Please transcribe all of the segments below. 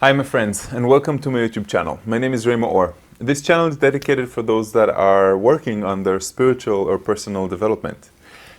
Hi my friends, and welcome to my YouTube channel. My name is Ray Maor. This channel is dedicated for those that are working on their spiritual or personal development.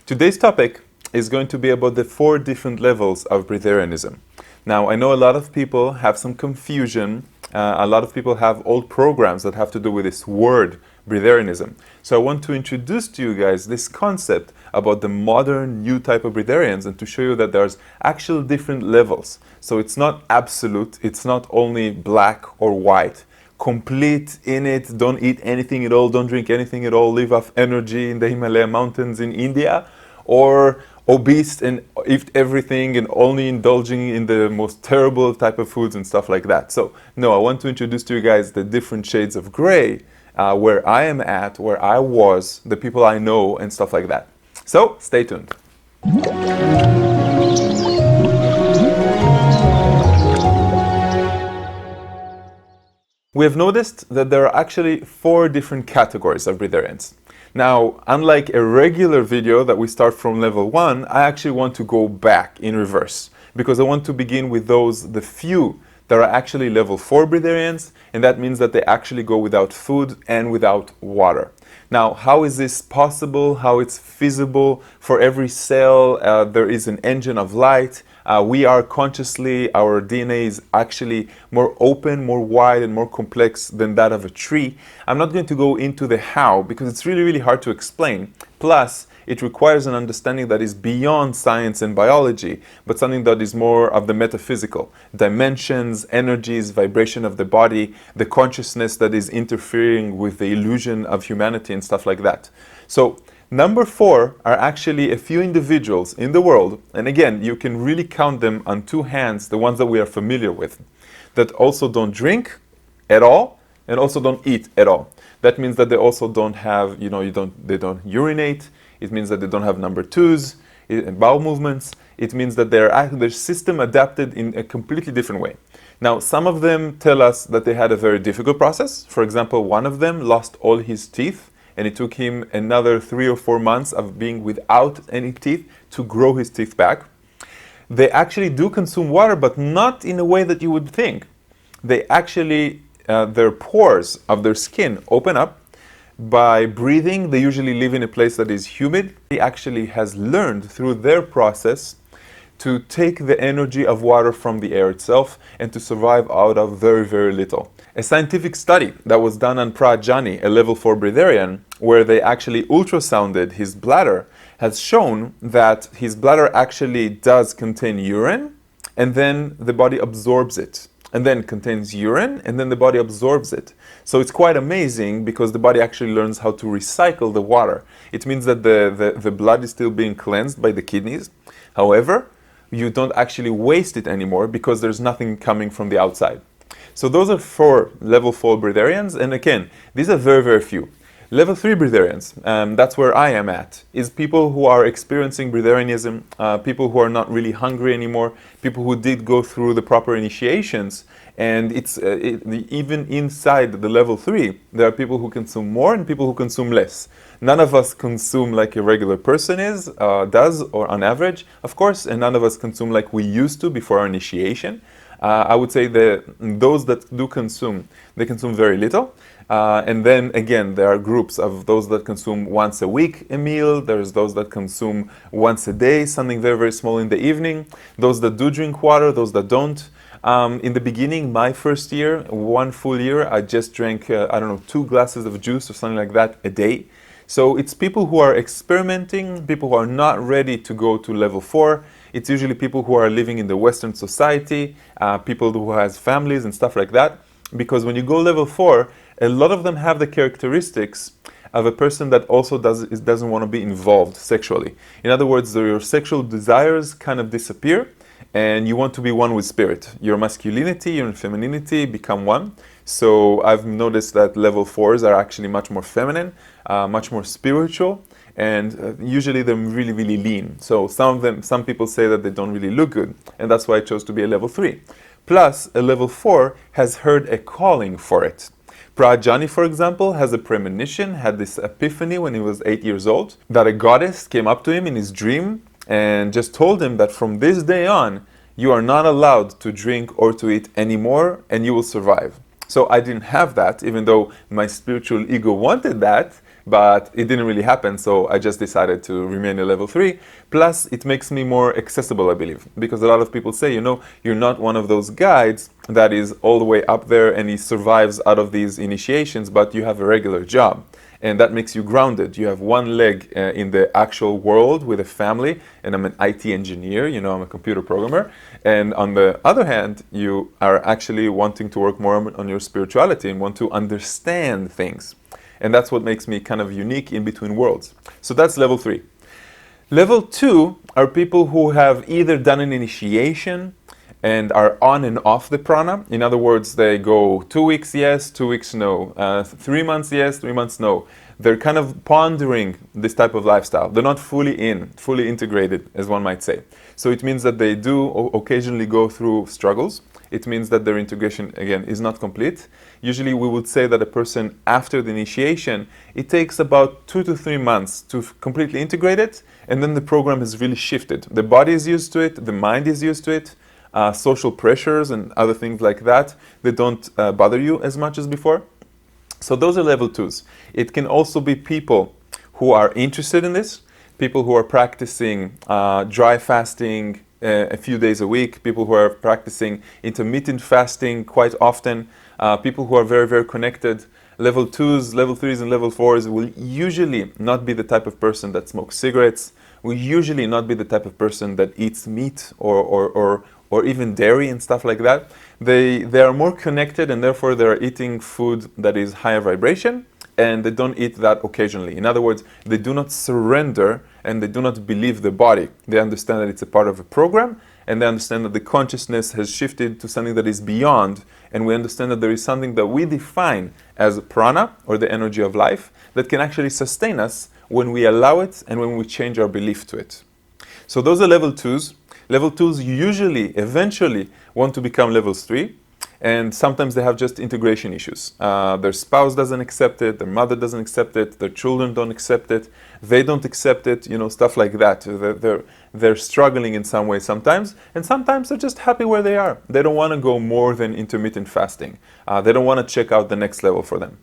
Today's topic is going to be about the 4 different levels of breatharianism. Now, I know a lot of people have some confusion. A lot of people have old programs that have to do with this word, breatharianism. So I want to introduce to you guys this concept about the modern new type of breatharians and to show you that there's actual different levels. So it's not absolute, it's not only black or white. Complete in it, don't eat anything at all, don't drink anything at all, live off energy in the Himalaya mountains in India, or obese and eat everything and only indulging in the most terrible type of foods and stuff like that. So no, I want to introduce to you guys the different shades of gray, where I am at, where I was, the people I know and stuff like that. So stay tuned. We have noticed that there are actually 4 different categories of breatharians. Now, unlike a regular video that we start from level 1, I actually want to go back in reverse because I want to begin with the few that are actually level 4 breatharians, and that means that they actually go without food and without water. Now, how is this possible? How it's feasible? For every cell, there is an engine of light. We are consciously, our DNA is actually more open, more wide, and more complex than that of a tree. I'm not going to go into the how because it's really, really hard to explain. Plus, it requires an understanding that is beyond science and biology, but something that is more of the metaphysical. Dimensions, energies, vibration of the body, the consciousness that is interfering with the illusion of humanity and stuff like that. So, number 4 are actually a few individuals in the world, and again, you can really count them on 2 hands, the ones that we are familiar with, that also don't drink at all and also don't eat at all. That means that they also don't have, they don't urinate. It means that they don't have number 2s, bowel movements. It means that their system adapted in a completely different way. Now, some of them tell us that they had a very difficult process. For example, one of them lost all his teeth, and it took him another 3 or 4 months of being without any teeth to grow his teeth back. They actually do consume water, but not in a way that you would think. They actually, their pores of their skin open up. By breathing, they usually live in a place that is humid. He actually has learned through their process to take the energy of water from the air itself and to survive out of very, very little. A scientific study that was done on Prajani, a level 4 breatharian, where they actually ultrasounded his bladder, has shown that his bladder actually does contain urine, and then the body absorbs it. And then contains urine, and then the body absorbs it. So it's quite amazing because the body actually learns how to recycle the water. It means that the blood is still being cleansed by the kidneys. However, you don't actually waste it anymore because there's nothing coming from the outside. So those are 4 level 4 breatharians, and again, these are very, very few. Level 3 breatharians, that's where I am at, is people who are experiencing breatharianism, people who are not really hungry anymore, people who did go through the proper initiations, and even inside the level 3, there are people who consume more and people who consume less. None of us consume like a regular person does, or on average, of course, and none of us consume like we used to before our initiation. I would say that those that do consume, they consume very little. And then again, there are groups of those that consume once a week a meal. There's those that consume once a day, something very, very small in the evening. Those that do drink water, those that don't. In the beginning, my first year, 1 full year, I just drank, 2 glasses of juice or something like that a day. So it's people who are experimenting, people who are not ready to go to level 4. It's usually people who are living in the Western society, people who have families and stuff like that. Because when you go level 4, a lot of them have the characteristics of a person that also doesn't want to be involved sexually. In other words, your sexual desires kind of disappear and you want to be one with spirit. Your masculinity, your femininity become one. So I've noticed that level 4s are actually much more feminine, much more spiritual, and usually they're really, really lean. So some people say that they don't really look good, and that's why I chose to be a level 3. Plus, a level 4 has heard a calling for it. Prajani, for example, has a premonition, had this epiphany when he was 8 years old, that a goddess came up to him in his dream and just told him that from this day on, you are not allowed to drink or to eat anymore, and you will survive. So I didn't have that, even though my spiritual ego wanted that, but it didn't really happen, so I just decided to remain a level 3. Plus, it makes me more accessible, I believe, because a lot of people say, you're not one of those guides that is all the way up there and he survives out of these initiations, but you have a regular job. And that makes you grounded. You have one leg in the actual world with a family, and I'm an IT engineer, I'm a computer programmer. And on the other hand, you are actually wanting to work more on your spirituality and want to understand things. And that's what makes me kind of unique in between worlds. So that's level 3. Level 2 are people who have either done an initiation and are on and off the prana. In other words, they go 2 weeks yes, 2 weeks no, 3 months yes, 3 months no. They're kind of pondering this type of lifestyle. They're not fully integrated, as one might say. So it means that they do occasionally go through struggles. It means that their integration, again, is not complete. Usually we would say that a person after the initiation, it takes about 2 to 3 months to completely integrate it, and then the program has really shifted. The body is used to it, the mind is used to it, social pressures and other things like that, they don't bother you as much as before. So those are level 2s. It can also be people who are interested in this, people who are practicing dry fasting a few days a week, people who are practicing intermittent fasting quite often, people who are very, very connected. Level 2s, level 3s, and level 4s will usually not be the type of person that smokes cigarettes, will usually not be the type of person that eats meat or even dairy and stuff like that. They are more connected, and therefore they're eating food that is higher vibration, and they don't eat that occasionally. In other words, they do not surrender and they do not believe the body. They understand that it's a part of a program, and they understand that the consciousness has shifted to something that is beyond, and we understand that there is something that we define as prana, or the energy of life, that can actually sustain us when we allow it and when we change our belief to it. So those are level 2s. Level 2s usually, eventually, want to become levels 3, and sometimes they have just integration issues. Their spouse doesn't accept it, their mother doesn't accept it, their children don't accept it, they don't accept it, stuff like that. They're struggling in some way sometimes, and sometimes they're just happy where they are. They don't want to go more than intermittent fasting. They don't want to check out the next level for them.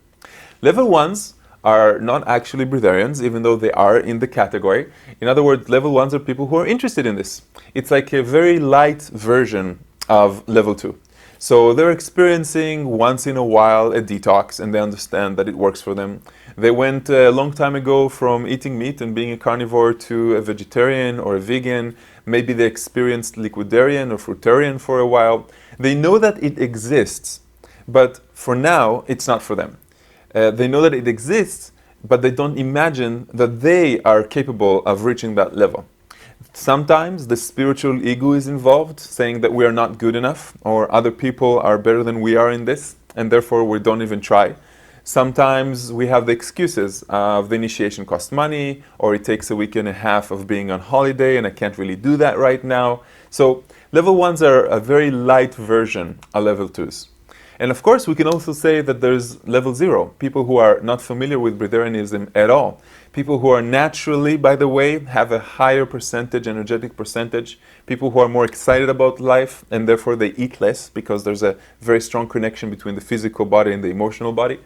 Level 1s are not actually breatharians, even though they are in the category. In other words, level 1s are people who are interested in this. It's like a very light version of level 2. So they're experiencing once in a while a detox, and they understand that it works for them. They went a long time ago from eating meat and being a carnivore to a vegetarian or a vegan. Maybe they experienced liquidarian or fruitarian for a while. They know that it exists, but for now, it's not for them. They know that it exists, but they don't imagine that they are capable of reaching that level. Sometimes the spiritual ego is involved, saying that we are not good enough, or other people are better than we are in this, and therefore we don't even try. Sometimes we have the excuses of the initiation costs money, or it takes a week and a half of being on holiday and I can't really do that right now. So level 1s are a very light version of level 2s. And of course, we can also say that there's level 0, people who are not familiar with breatharianism at all. People who are naturally, by the way, have a higher percentage, energetic percentage. People who are more excited about life, and therefore they eat less because there's a very strong connection between the physical body and the emotional body.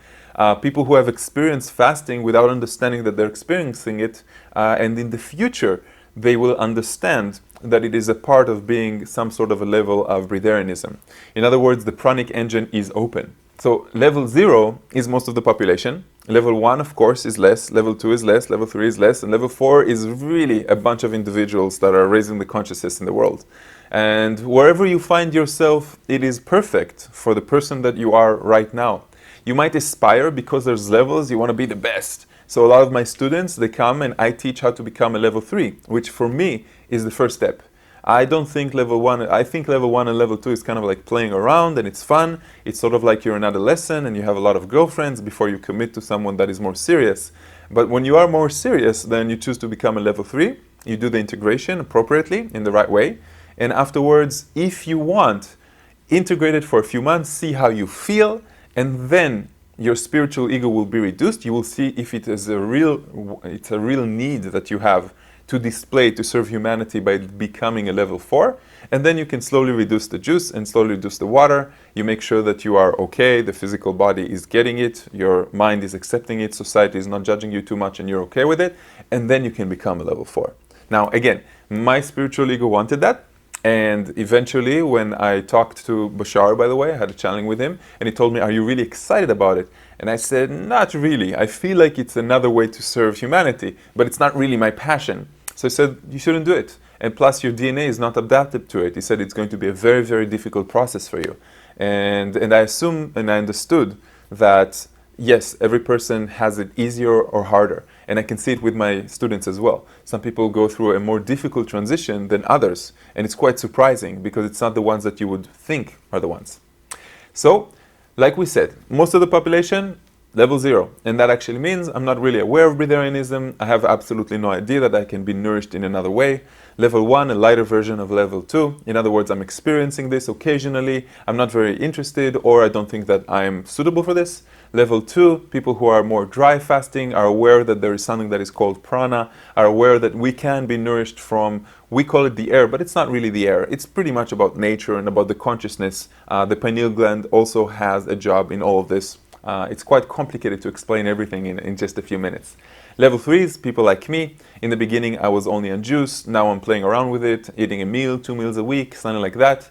People who have experienced fasting without understanding that they're experiencing it, and in the future, they will understand that it is a part of being some sort of a level of breatharianism. In other words, the pranic engine is open. So level 0 is most of the population. Level 1, of course, is less. Level 2 is less. Level 3 is less. And level 4 is really a bunch of individuals that are raising the consciousness in the world. And wherever you find yourself, it is perfect for the person that you are right now. You might aspire, because there's levels, you want to be the best. So a lot of my students, they come and I teach how to become a level 3, which for me is the first step. I don't think level 1, I think level 1 and level 2 is kind of like playing around and it's fun. It's sort of like you're an adolescent and you have a lot of girlfriends before you commit to someone that is more serious. But when you are more serious, then you choose to become a level 3. You do the integration appropriately in the right way. And afterwards, if you want, integrate it for a few months, see how you feel, and then your spiritual ego will be reduced. You will see if it is a real need that you have to display, to serve humanity by becoming a level 4. And then you can slowly reduce the juice and slowly reduce the water. You make sure that you are okay, the physical body is getting it, your mind is accepting it, society is not judging you too much and you're okay with it. And then you can become a level 4. Now, again, my spiritual ego wanted that. And eventually, when I talked to Bashar, by the way, I had a challenge with him, and he told me, "Are you really excited about it?" And I said, "Not really. I feel like it's another way to serve humanity, but it's not really my passion." So he said, "You shouldn't do it. And plus, your DNA is not adapted to it." He said, "It's going to be a very, very difficult process for you." And I assumed and I understood that, yes, every person has it easier or harder. And I can see it with my students as well. Some people go through a more difficult transition than others. And it's quite surprising because it's not the ones that you would think are the ones. So, like we said, most of the population, level 0. And that actually means I'm not really aware of breatharianism. I have absolutely no idea that I can be nourished in another way. Level 1, a lighter version of level 2. In other words, I'm experiencing this occasionally. I'm not very interested, or I don't think that I'm suitable for this. Level 2, people who are more dry fasting are aware that there is something that is called prana, are aware that we can be nourished from, we call it the air, but it's not really the air. It's pretty much about nature and about the consciousness. The pineal gland also has a job in all of this. It's quite complicated to explain everything in just a few minutes. Level 3 is people like me. In the beginning, I was only on juice. Now I'm playing around with it, eating a meal, 2 meals a week, something like that.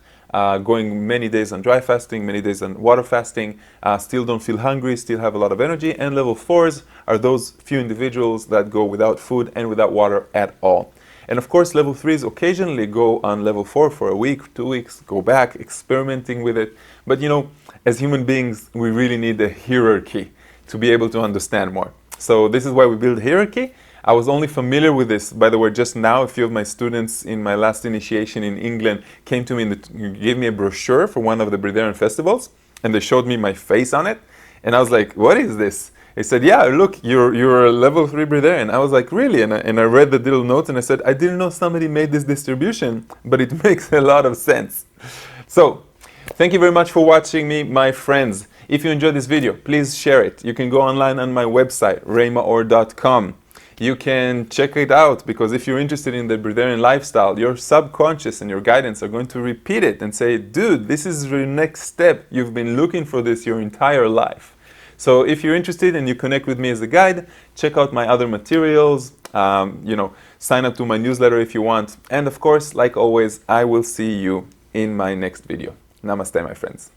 Going many days on dry fasting, many days on water fasting, still don't feel hungry, still have a lot of energy. And level 4s are those few individuals that go without food and without water at all. And of course, level 3s occasionally go on level 4 for a week, 2 weeks, go back, experimenting with it. But you know, as human beings, we really need a hierarchy to be able to understand more. So this is why we build hierarchy. I was only familiar with this, by the way, just now. A few of my students in my last initiation in England came to me and gave me a brochure for one of the Breatharian festivals, and they showed me my face on it. And I was like, "What is this?" They said, "Yeah, look, you're a level 3 Breatharian." I was like, "Really?" And I read the little notes and I said, "I didn't know somebody made this distribution, but it makes a lot of sense." So, thank you very much for watching me, my friends. If you enjoyed this video, please share it. You can go online on my website, raymaor.com. You can check it out, because if you're interested in the Breatharian lifestyle, your subconscious and your guidance are going to repeat it and say, "Dude, this is your next step. You've been looking for this your entire life." So if you're interested and you connect with me as a guide, check out my other materials, sign up to my newsletter if you want. And of course, like always, I will see you in my next video. Namaste, my friends.